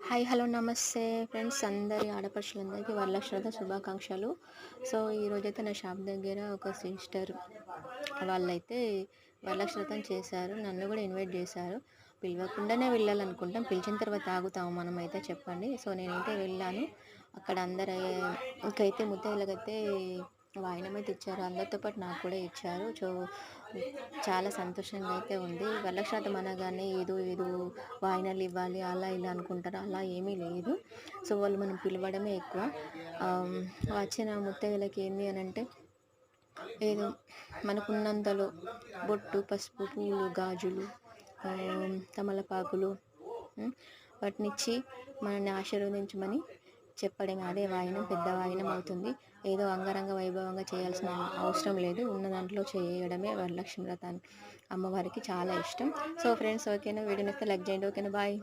Hi hello నమస్తే friends, అందరి ఆడపడుచులందరికీ వరలక్ష్మి శుభాకాంక్షలు. సో ఈరోజైతే నా షాప్ దగ్గర ఒక సిస్టర్ వాళ్ళైతే వరలక్ష్మి వ్రతం చేశారు. నన్ను కూడా ఇన్వైట్ చేశారు. పిలవకుండానే వెళ్ళాలనుకుంటాం, పిలిచిన తర్వాత ఆగుతాము మనమైతే చెప్పండి. సో నేనైతే వెళ్ళాను. అక్కడ అందరు ఇంకైతే ముత్తైదులకైతే వాయినమైతే ఇచ్చారు. అందరితో పాటు నాకు కూడా ఇచ్చారు. సో చాలా సంతోషంగా అయితే ఉంది. వరలక్ష్మి వ్రతం అనగానే ఏదో ఏదో వాయినాలు ఇవ్వాలి అలా ఇలా అనుకుంటారు, అలా ఏమీ లేదు. సో వాళ్ళు మనం పిలవడమే ఎక్కువ. వచ్చిన ముత్తైదులకి ఏంది అని అంటే ఏదో మనకున్నంతలో బొట్టు, పసుపు, పూలు, గాజులు, తమలపాకులు వాటినిచ్చి మనల్ని ఆశీర్వదించమని చెప్పడమే. అదే వాయినం, పెద్ద వాయినం అవుతుంది. ఏదో అంగరంగ వైభవంగా చేయాల్సిన అవసరం లేదు. ఉన్న దాంట్లో చేయడమే వరలక్ష్మి వ్రతాన్ని అమ్మవారికి చాలా ఇష్టం. సో ఫ్రెండ్స్, ఓకేనా? వీడియో నచ్చితే లైక్ చేయండి. ఓకేనా? బాయ్.